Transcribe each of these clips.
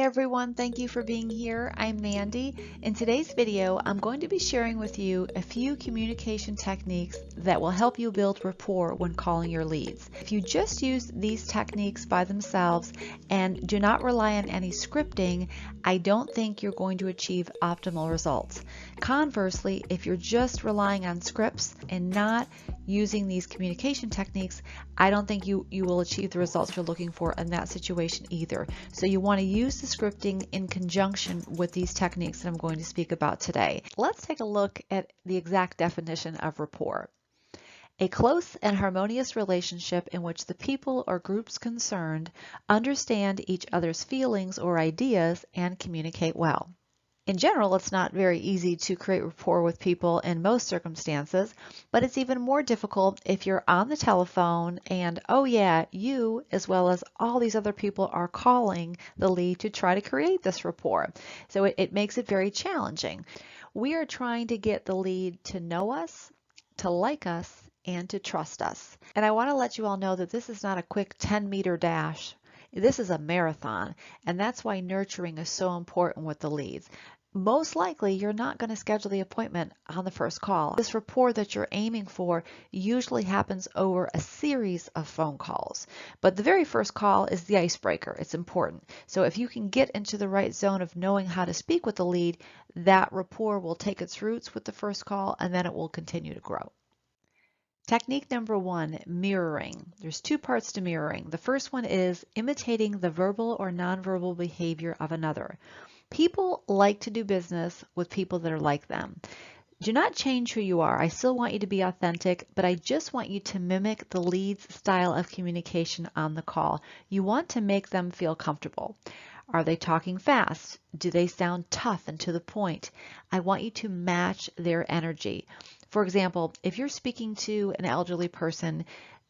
everyone, thank you for being here. I'm Mandy. In today's video, I'm going to be sharing with you a few communication techniques that will help you build rapport when calling your leads. If you just use these techniques by themselves and do not rely on any scripting, I don't think you're going to achieve optimal results. Conversely, if you're just relying on scripts and not using these communication techniques, I don't think you will achieve the results you're looking for in that situation either. So you want to use the scripting in conjunction with these techniques that I'm going to speak about today. Let's take a look at the exact definition of rapport. A close and harmonious relationship in which the people or groups concerned understand each other's feelings or ideas and communicate well. In general, it's not very easy to create rapport with people in most circumstances, but it's even more difficult if you're on the telephone and, oh yeah, you as well as all these other people are calling the lead to try to create this rapport. So it makes it very challenging. We are trying to get the lead to know us, to like us, and to trust us. And I want to let you all know that this is not a quick 10-meter dash. This is a marathon, and that's why nurturing is so important with the leads. Most likely, you're not going to schedule the appointment on the first call. This rapport that you're aiming for usually happens over a series of phone calls. But the very first call is the icebreaker. It's important. So if you can get into the right zone of knowing how to speak with the lead, that rapport will take its roots with the first call, and then it will continue to grow. Technique number 1, mirroring. There's 2 parts to mirroring. The first one is imitating the verbal or nonverbal behavior of another. People like to do business with people that are like them. Do not change who you are. I still want you to be authentic, but I just want you to mimic the lead's style of communication on the call. You want to make them feel comfortable. Are they talking fast? Do they sound tough and to the point? I want you to match their energy. For example, if you're speaking to an elderly person,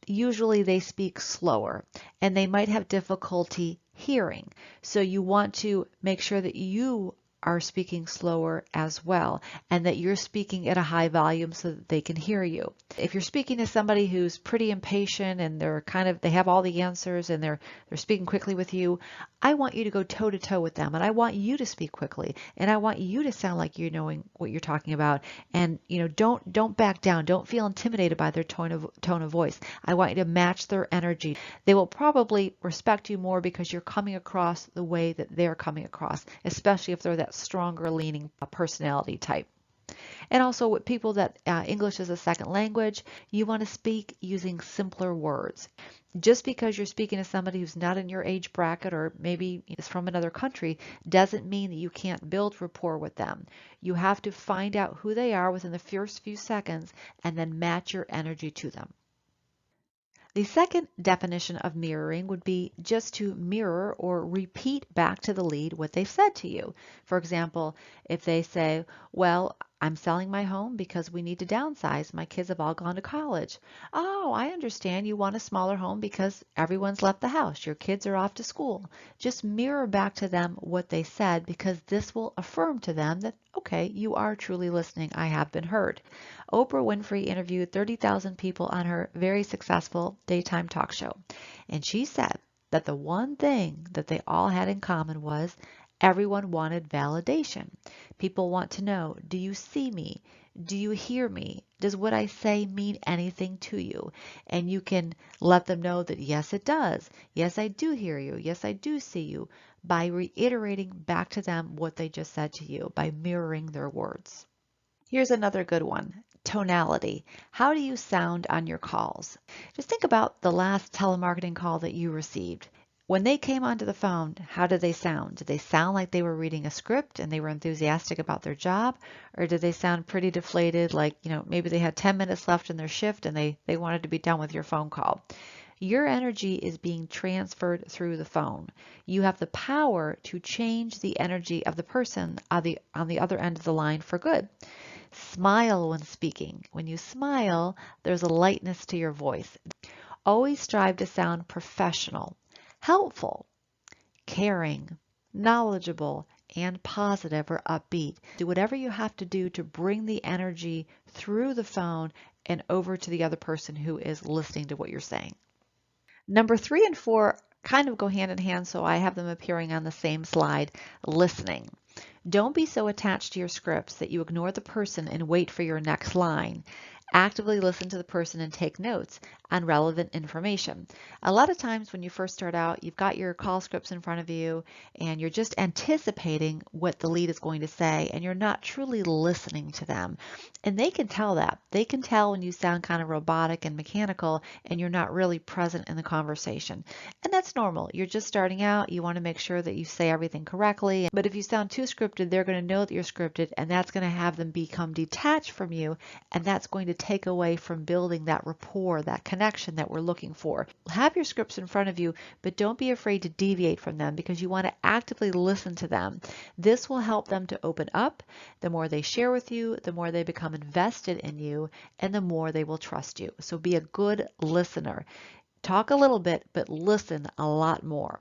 usually they speak slower and they might have difficulty hearing. So you want to make sure that you are speaking slower as well and that you're speaking at a high volume so that they can hear you. If you're speaking to somebody who's pretty impatient and they have all the answers and they're speaking quickly with you, I want you to go toe to toe with them and I want you to speak quickly and I want you to sound like you're knowing what you're talking about, and don't back down. Don't feel intimidated by their tone of voice. I want you to match their energy. They will probably respect you more because you're coming across the way that they're coming across, especially if they're that stronger leaning personality type. And also with people that English is a second language, you want to speak using simpler words. Just because you're speaking to somebody who's not in your age bracket or maybe is from another country doesn't mean that you can't build rapport with them. You have to find out who they are within the first few seconds and then match your energy to them. The second definition of mirroring would be just to mirror or repeat back to the lead what they've said to you. For example, if they say, well, I'm selling my home because we need to downsize. My kids have all gone to college. Oh, I understand you want a smaller home because everyone's left the house. Your kids are off to school. Just mirror back to them what they said because this will affirm to them that, okay, you are truly listening. I have been heard. Oprah Winfrey interviewed 30,000 people on her very successful daytime talk show. And she said that the one thing that they all had in common was everyone wanted validation. People want to know, do you see me? Do you hear me? Does what I say mean anything to you? And you can let them know that yes, it does. Yes, I do hear you. Yes, I do see you, by reiterating back to them what they just said to you, by mirroring their words. Here's another good one. Tonality. How do you sound on your calls? Just think about the last telemarketing call that you received. When they came onto the phone, how did they sound? Did they sound like they were reading a script and they were enthusiastic about their job? Or did they sound pretty deflated, like, maybe they had 10 minutes left in their shift and they wanted to be done with your phone call? Your energy is being transferred through the phone. You have the power to change the energy of the person on the other end of the line for good. Smile when speaking. When you smile, there's a lightness to your voice. Always strive to sound professional, helpful, caring, knowledgeable, and positive or upbeat. Do whatever you have to do to bring the energy through the phone and over to the other person who is listening to what you're saying. Number 3 and 4 kind of go hand in hand, so I have them appearing on the same slide. Listening. Don't be so attached to your scripts that you ignore the person and wait for your next line. Actively listen to the person and take notes on relevant information. A lot of times when you first start out, you've got your call scripts in front of you and you're just anticipating what the lead is going to say and you're not truly listening to them. And they can tell that. They can tell when you sound kind of robotic and mechanical and you're not really present in the conversation. And that's normal. You're just starting out. You want to make sure that you say everything correctly. But if you sound too scripted, they're going to know that you're scripted, and that's going to have them become detached from you, and that's going to take away from building that rapport, that connection that we're looking for. Have your scripts in front of you, but don't be afraid to deviate from them because you want to actively listen to them. This will help them to open up. The more they share with you, the more they become invested in you, and the more they will trust you. So be a good listener. Talk a little bit, but listen a lot more.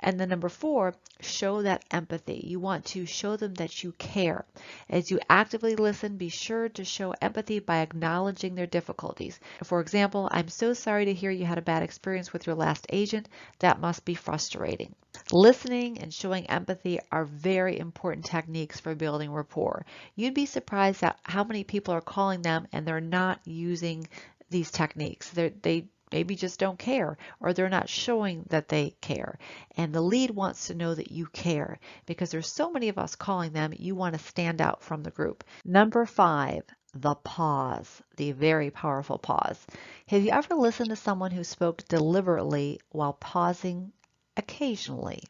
And then number 4, show that empathy. You want to show them that you care. As you actively listen, be sure to show empathy by acknowledging their difficulties. For example, I'm so sorry to hear you had a bad experience with your last agent. That must be frustrating. Listening and showing empathy are very important techniques for building rapport. You'd be surprised at how many people are calling them and they're not using these techniques. They maybe just don't care, or they're not showing that they care. And the lead wants to know that you care because there's so many of us calling them, you want to stand out from the group. Number 5, the pause, the very powerful pause. Have you ever listened to someone who spoke deliberately while pausing occasionally?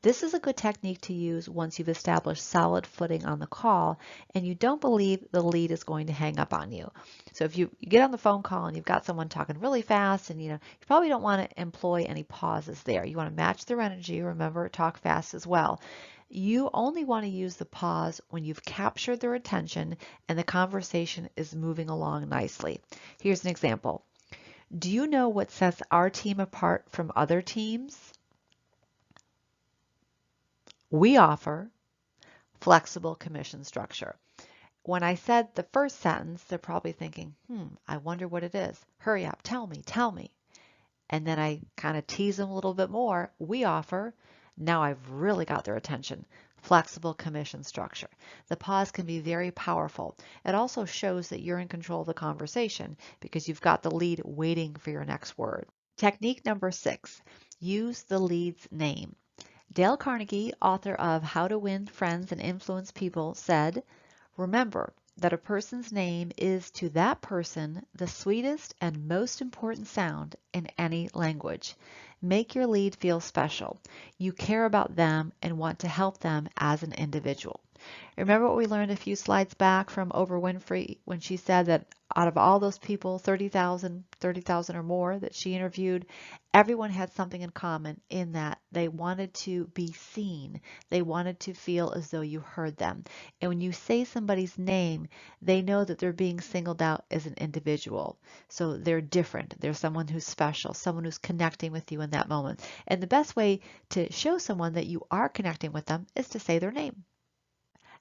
This is a good technique to use once you've established solid footing on the call and you don't believe the lead is going to hang up on you. So if you get on the phone call and you've got someone talking really fast and you probably don't want to employ any pauses there. You want to match their energy. Remember, talk fast as well. You only want to use the pause when you've captured their attention and the conversation is moving along nicely. Here's an example. Do you know what sets our team apart from other teams? We offer flexible commission structure. When I said the first sentence, they're probably thinking, I wonder what it is. Hurry up, tell me, tell me. And then I kind of tease them a little bit more. We offer, now I've really got their attention, flexible commission structure. The pause can be very powerful. It also shows that you're in control of the conversation because you've got the lead waiting for your next word. Technique number 6, use the lead's name. Dale Carnegie, author of How to Win Friends and Influence People, said, "Remember that a person's name is to that person the sweetest and most important sound in any language. Make your lead feel special. You care about them and want to help them as an individual." Remember what we learned a few slides back from Oprah Winfrey when she said that out of all those people, 30,000 or more that she interviewed, everyone had something in common in that they wanted to be seen. They wanted to feel as though you heard them. And when you say somebody's name, they know that they're being singled out as an individual. So they're different. They're someone who's special, someone who's connecting with you in that moment. And the best way to show someone that you are connecting with them is to say their name.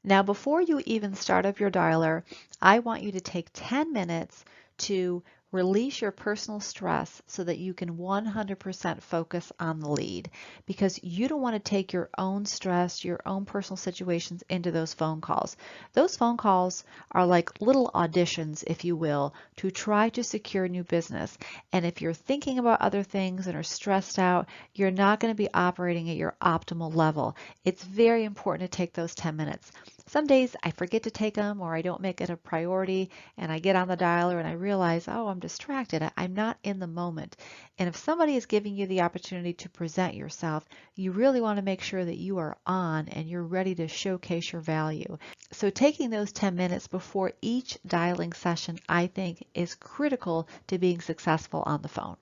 Now, before you even start up your dialer, I want you to take 10 minutes to release your personal stress so that you can 100% focus on the lead, because you don't want to take your own stress, your own personal situations into those phone calls. Those phone calls are like little auditions, if you will, to try to secure new business. And if you're thinking about other things and are stressed out, you're not going to be operating at your optimal level. It's very important to take those 10 minutes. Some days I forget to take them or I don't make it a priority and I get on the dialer and I realize, oh, I'm distracted. I'm not in the moment. And if somebody is giving you the opportunity to present yourself, you really want to make sure that you are on and you're ready to showcase your value. So taking those 10 minutes before each dialing session, I think, is critical to being successful on the phone.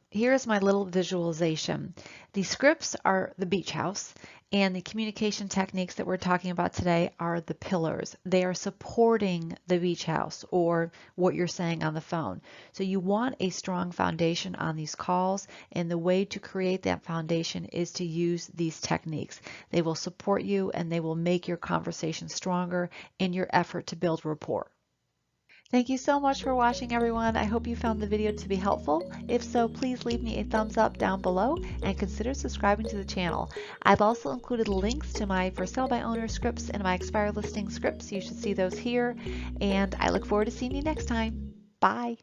Here's my little visualization. The scripts are the beach house, and the communication techniques that we're talking about today are the pillars. They are supporting the beach house or what you're saying on the phone. So you want a strong foundation on these calls, and the way to create that foundation is to use these techniques. They will support you and they will make your conversation stronger in your effort to build rapport. Thank you so much for watching, everyone. I hope you found the video to be helpful. If so, please leave me a thumbs up down below and consider subscribing to the channel. I've also included links to my for sale by owner scripts and my expired listing scripts. You should see those here. And I look forward to seeing you next time. Bye.